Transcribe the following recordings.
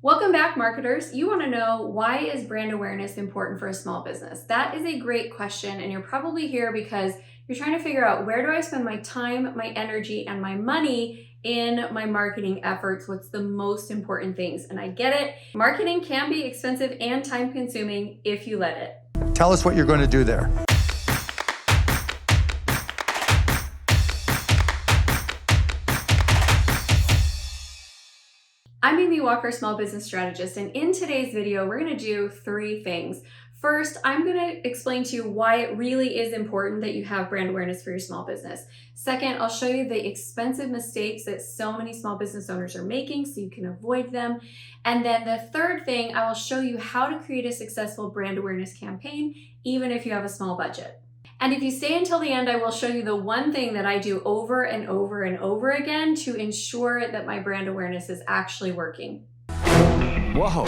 Welcome back, marketers. You want to know, why is brand awareness important for a small business? That is a great question, and you're probably here because you're trying to figure out, where do I spend my time, my energy, and my money in my marketing efforts? What's the most important things? And I get it. Marketing can be expensive and time-consuming if you let it. Tell us what you're going to do there. I'm Amy Walker, small business strategist, and in today's video, we're going to do three things. First, I'm going to explain to you why it really is important that you have brand awareness for your small business. Second, I'll show you the expensive mistakes that so many small business owners are making so you can avoid them. And then the third thing, I will show you how to create a successful brand awareness campaign, even if you have a small budget. And if you stay until the end, I will show you the one thing that I do over and over and over again to ensure that my brand awareness is actually working. Whoa.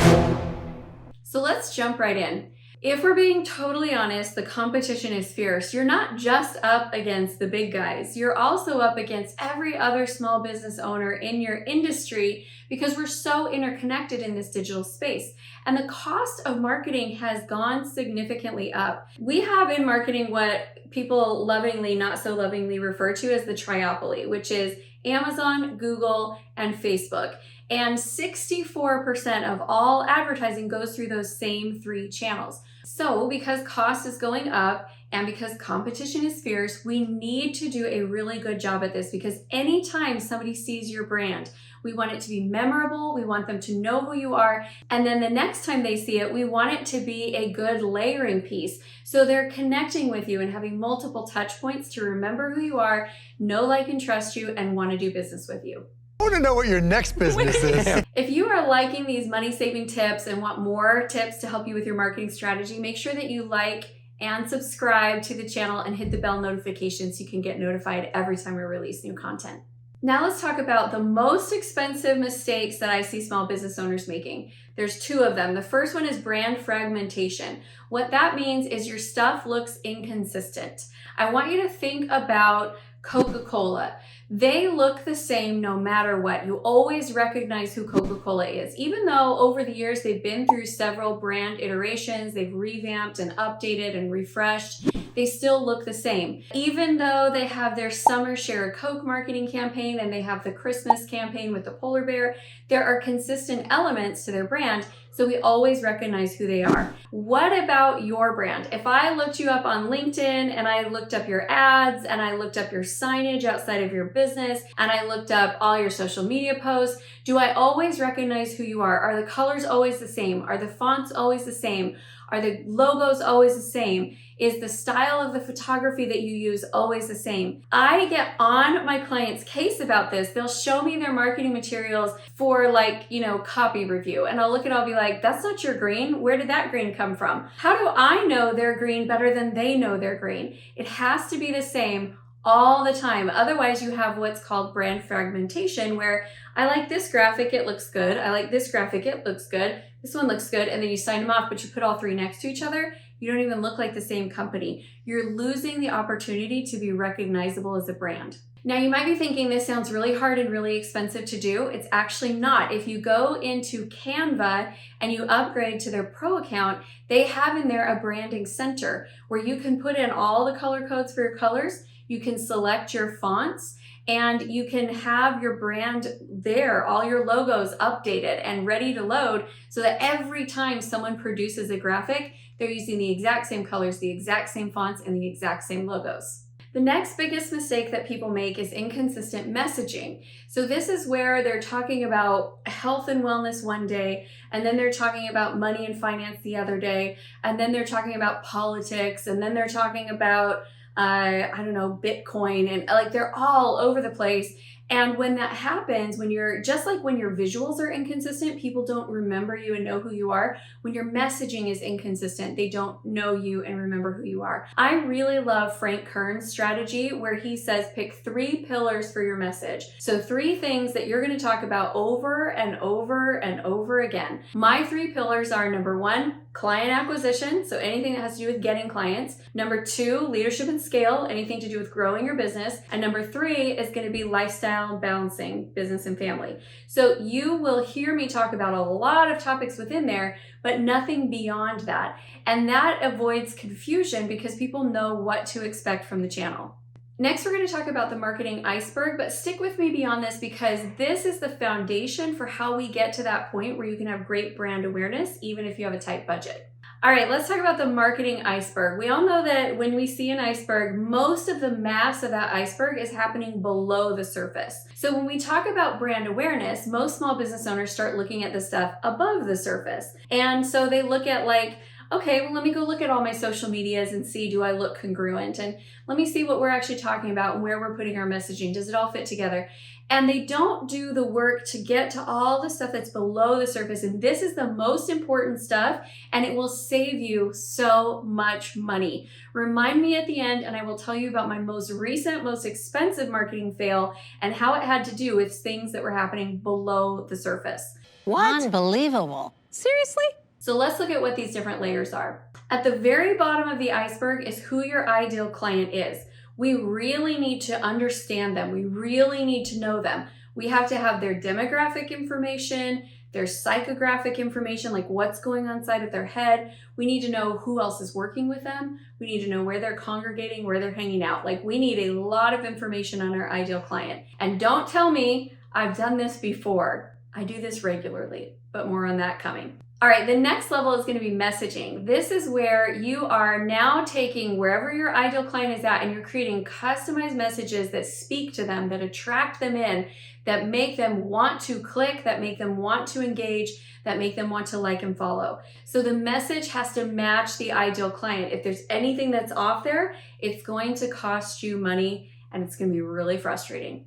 So let's jump right in. If we're being totally honest, the competition is fierce. You're not just up against the big guys. You're also up against every other small business owner in your industry, because we're so interconnected in this digital space. And the cost of marketing has gone significantly up. We have in marketing what people lovingly, not so lovingly refer to as the triopoly, which is Amazon, Google, and Facebook. And 64% of all advertising goes through those same three channels. So because cost is going up and because competition is fierce, we need to do a really good job at this, because anytime somebody sees your brand, we want it to be memorable, we want them to know who you are, and then the next time they see it, we want it to be a good layering piece. So they're connecting with you and having multiple touch points to remember who you are, know, like, and trust you, and want to do business with you. I want to know what your next business is. If you are liking these money-saving tips and want more tips to help you with your marketing strategy, make sure that you like and subscribe to the channel and hit the bell notification so you can get notified every time we release new content. Now let's talk about the most expensive mistakes that I see small business owners making. There's two of them. The first one is brand fragmentation. What that means is your stuff looks inconsistent. I want you to think about Coca-Cola. They look the same no matter what. You always recognize who Coca-Cola is. Even though over the years they've been through several brand iterations, they've revamped and updated and refreshed, they still look the same. Even though they have their summer share a Coke marketing campaign and they have the Christmas campaign with the polar bear, there are consistent elements to their brand, so we always recognize who they are. What about your brand? If I looked you up on LinkedIn and I looked up your ads and I looked up your signage outside of your business and I looked up all your social media posts, do I always recognize who you are? Are the colors always the same? Are the fonts always the same? Are the logos always the same? Is the style of the photography that you use always the same? I get on my client's case about this. They'll show me their marketing materials for copy review. And I'll look at it, I'll be like, that's not your green. Where did that green come from? How do I know their green better than they know their green? It has to be the same all the time. Otherwise, you have what's called brand fragmentation, where I like this graphic, it looks good. I like this graphic, it looks good. This one looks good. And then you sign them off, but you put all three next to each other. You don't even look like the same company. You're losing the opportunity to be recognizable as a brand. Now, you might be thinking this sounds really hard and really expensive to do. It's actually not. If you go into Canva and you upgrade to their pro account, they have in there a branding center where you can put in all the color codes for your colors. You can select your fonts, and you can have your brand there, all your logos updated and ready to load, so that every time someone produces a graphic, they're using the exact same colors, the exact same fonts, and the exact same logos. The next biggest mistake that people make is inconsistent messaging. So this is where they're talking about health and wellness one day, and then they're talking about money and finance the other day, and then they're talking about politics, and then they're talking about Bitcoin, and they're all over the place. And when that happens, when your visuals are inconsistent, people don't remember you and know who you are. When your messaging is inconsistent, they don't know you and remember who you are. I really love Frank Kern's strategy, where he says pick 3 pillars for your message. So 3 things that you're going to talk about over and over and over again. My 3 pillars are number 1, client acquisition, so anything that has to do with getting clients. Number 2, leadership and scale, anything to do with growing your business. And number 3 is going to be lifestyle and balancing business and family. So you will hear me talk about a lot of topics within there, but nothing beyond that. And that avoids confusion because people know what to expect from the channel. Next, we're going to talk about the marketing iceberg, but stick with me beyond this because this is the foundation for how we get to that point where you can have great brand awareness, even if you have a tight budget. All right, let's talk about the marketing iceberg. We all know that when we see an iceberg, most of the mass of that iceberg is happening below the surface. So when we talk about brand awareness, most small business owners start looking at the stuff above the surface. And so they look at like, okay, well, let me go look at all my social medias and see, do I look congruent? And let me see what we're actually talking about and where we're putting our messaging. Does it all fit together? And they don't do the work to get to all the stuff that's below the surface. And this is the most important stuff, and it will save you so much money. Remind me at the end, and I will tell you about my most recent, most expensive marketing fail and how it had to do with things that were happening below the surface. What? Unbelievable. Seriously? So let's look at what these different layers are. At the very bottom of the iceberg is who your ideal client is. We really need to understand them. We really need to know them. We have to have their demographic information, their psychographic information, like what's going on inside of their head. We need to know who else is working with them. We need to know where they're congregating, where they're hanging out. Like we need a lot of information on our ideal client. And don't tell me I've done this before. I do this regularly, but more on that coming. All right, the next level is going to be messaging. This is where you are now taking wherever your ideal client is at and you're creating customized messages that speak to them, that attract them in, that make them want to click, that make them want to engage, that make them want to like and follow. So the message has to match the ideal client. If there's anything that's off there, it's going to cost you money and it's going to be really frustrating.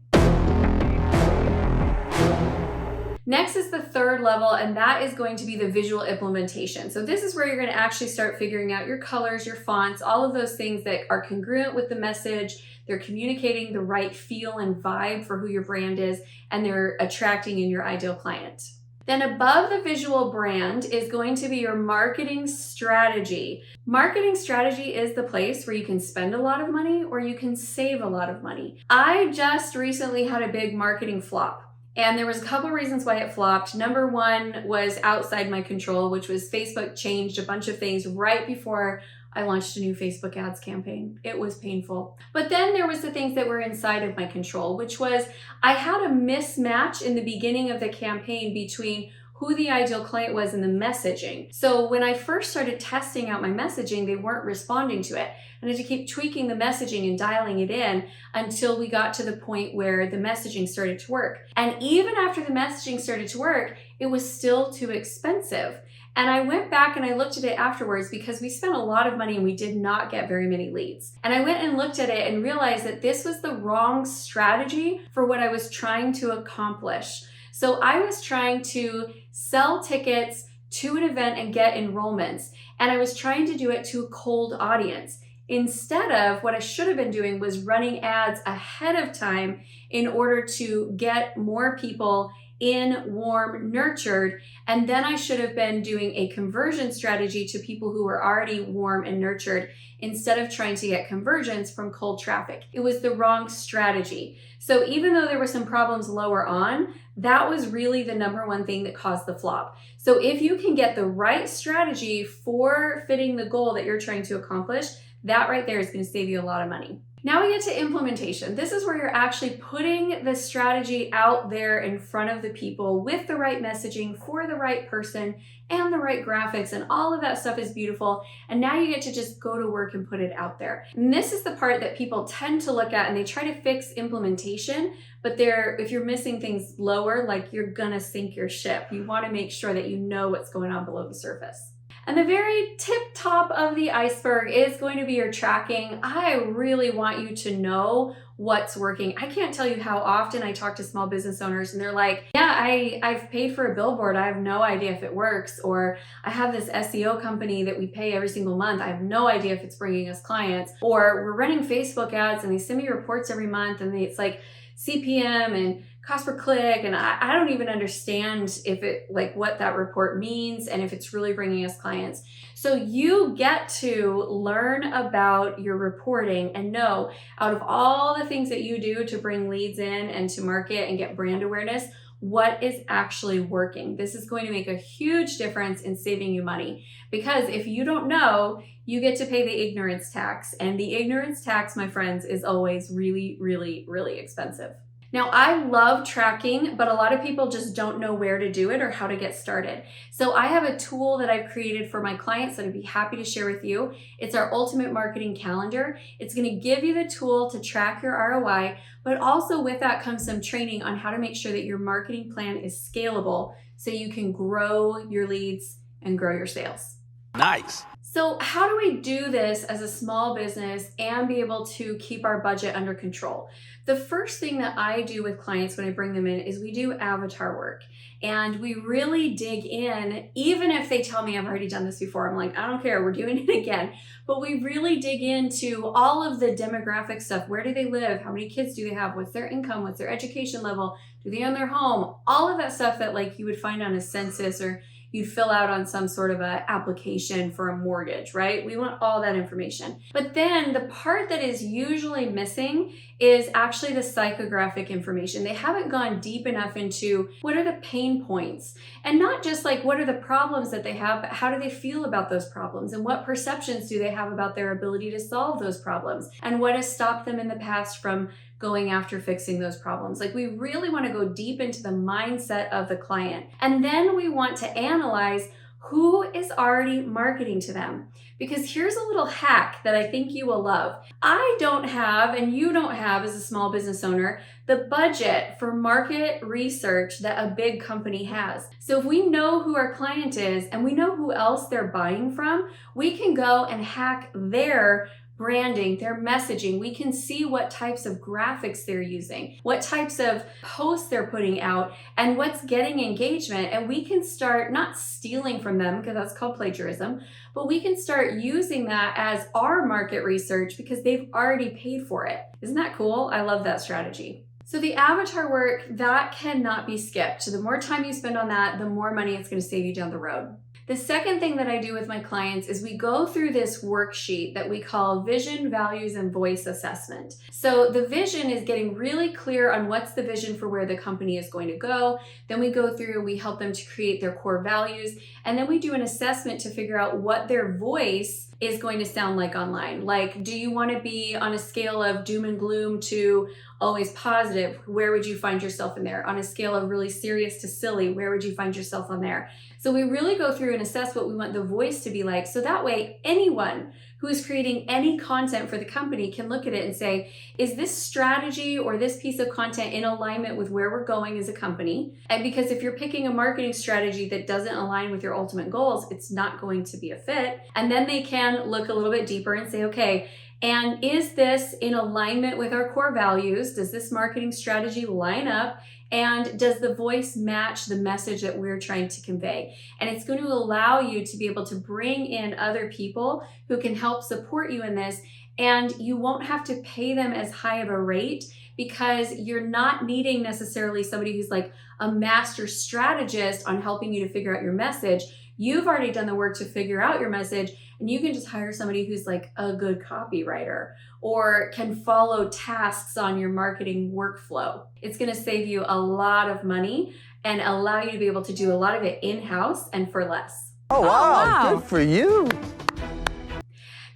Next is the third level, and that is going to be the visual implementation. So this is where you're going to actually start figuring out your colors, your fonts, all of those things that are congruent with the message. They're communicating the right feel and vibe for who your brand is, and they're attracting in your ideal client. Then above the visual brand is going to be your marketing strategy. Marketing strategy is the place where you can spend a lot of money or you can save a lot of money. I just recently had a big marketing flop. And there was a couple reasons why it flopped. Number 1 was outside my control, which was Facebook changed a bunch of things right before I launched a new Facebook ads campaign. It was painful. But then there was the things that were inside of my control, which was I had a mismatch in the beginning of the campaign between who the ideal client was and the messaging. So when I first started testing out my messaging, they weren't responding to it. And I had to keep tweaking the messaging and dialing it in until we got to the point where the messaging started to work. And even after the messaging started to work, it was still too expensive. And I went back and I looked at it afterwards because we spent a lot of money and we did not get very many leads. And I went and looked at it and realized that this was the wrong strategy for what I was trying to accomplish. So I was trying to sell tickets to an event and get enrollments. And I was trying to do it to a cold audience. Instead of what I should have been doing was running ads ahead of time in order to get more people in, warm, nurtured. And then I should have been doing a conversion strategy to people who were already warm and nurtured instead of trying to get conversions from cold traffic. It was the wrong strategy. So even though there were some problems lower on, that was really the number 1 thing that caused the flop. So if you can get the right strategy for fitting the goal that you're trying to accomplish, that right there is going to save you a lot of money. Now we get to implementation. This is where you're actually putting the strategy out there in front of the people with the right messaging for the right person and the right graphics, and all of that stuff is beautiful. And now you get to just go to work and put it out there. And this is the part that people tend to look at and they try to fix implementation, but if you're missing things lower, like you're gonna sink your ship. You want to make sure that you know what's going on below the surface. And the very tip top of the iceberg is going to be your tracking. I really want you to know what's working. I can't tell you how often I talk to small business owners and they're like, yeah, I've paid for a billboard. I have no idea if it works. Or I have this SEO company that we pay every single month. I have no idea if it's bringing us clients. Or we're running Facebook ads and they send me reports every month and it's like CPM and cost per click, and I don't even understand if it, like, what that report means and if it's really bringing us clients. So you get to learn about your reporting and know, out of all the things that you do to bring leads in and to market and get brand awareness, what is actually working. This is going to make a huge difference in saving you money, because if you don't know, you get to pay the ignorance tax, and the ignorance tax, my friends, is always really, really, really expensive. Now, I love tracking, but a lot of people just don't know where to do it or how to get started. So I have a tool that I've created for my clients that I'd be happy to share with you. It's our ultimate marketing calendar. It's going to give you the tool to track your ROI, but also with that comes some training on how to make sure that your marketing plan is scalable so you can grow your leads and grow your sales. Nice. So how do we do this as a small business and be able to keep our budget under control? The first thing that I do with clients when I bring them in is we do avatar work. And we really dig in, even if they tell me I've already done this before, I'm like, I don't care, we're doing it again. But we really dig into all of the demographic stuff. Where do they live? How many kids do they have? What's their income? What's their education level? Do they own their home? All of that stuff that, like, you would find on a census or you'd fill out on some sort of a application for a mortgage, right? We want all that information. But then the part that is usually missing is actually the psychographic information. They haven't gone deep enough into what are the pain points, and not just like what are the problems that they have, but how do they feel about those problems, and what perceptions do they have about their ability to solve those problems, and what has stopped them in the past from going after fixing those problems. Like, we really want to go deep into the mindset of the client. And then we want to analyze who is already marketing to them. Because here's a little hack that I think you will love. I don't have, and you don't have as a small business owner, the budget for market research that a big company has. So if we know who our client is and we know who else they're buying from, we can go and hack their branding, their messaging. We can see what types of graphics they're using, what types of posts they're putting out, and what's getting engagement. And we can start not stealing from them, because that's called plagiarism, but we can start using that as our market research because they've already paid for it. Isn't that cool? I love that strategy. So the avatar work, that cannot be skipped. So the more time you spend on that, the more money it's going to save you down the road. The second thing that I do with my clients is we go through this worksheet that we call Vision, Values, and Voice Assessment. So the vision is getting really clear on what's the vision for where the company is going to go. Then we go through, we help them to create their core values, and then we do an assessment to figure out what their voice is going to sound like online. Like, do you want to be on a scale of doom and gloom to always positive? Where would you find yourself in there? On a scale of really serious to silly, where would you find yourself on there? So we really go through and assess what we want the voice to be like. So that way, anyone who is creating any content for the company can look at it and say, is this strategy or this piece of content in alignment with where we're going as a company? And because if you're picking a marketing strategy that doesn't align with your ultimate goals, it's not going to be a fit. And then they can look a little bit deeper and say, okay, and is this in alignment with our core values? Does this marketing strategy line up? And does the voice match the message that we're trying to convey? And it's going to allow you to be able to bring in other people who can help support you in this. And you won't have to pay them as high of a rate because you're not needing necessarily somebody who's like a master strategist on helping you to figure out your message. You've already done the work to figure out your message, and you can just hire somebody who's like a good copywriter or can follow tasks on your marketing workflow. It's going to save you a lot of money and allow you to be able to do a lot of it in-house and for less. Oh, wow. Good for you.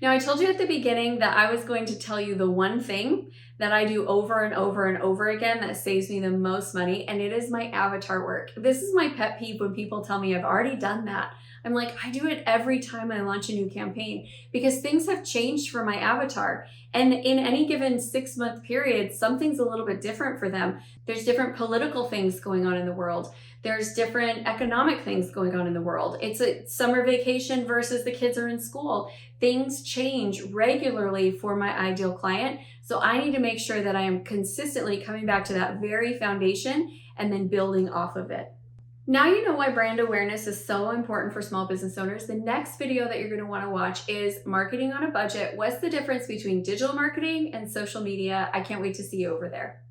Now, I told you at the beginning that I was going to tell you the one thing that I do over and over and over again that saves me the most money, and it is my avatar work. This is my pet peeve when people tell me I've already done that. I'm like, I do it every time I launch a new campaign because things have changed for my avatar. And in any given 6-month period, something's a little bit different for them. There's different political things going on in the world. There's different economic things going on in the world. It's a summer vacation versus the kids are in school. Things change regularly for my ideal client. So I need to make sure that I am consistently coming back to that very foundation and then building off of it. Now you know why brand awareness is so important for small business owners. The next video that you're going to want to watch is marketing on a budget. What's the difference between digital marketing and social media? I can't wait to see you over there.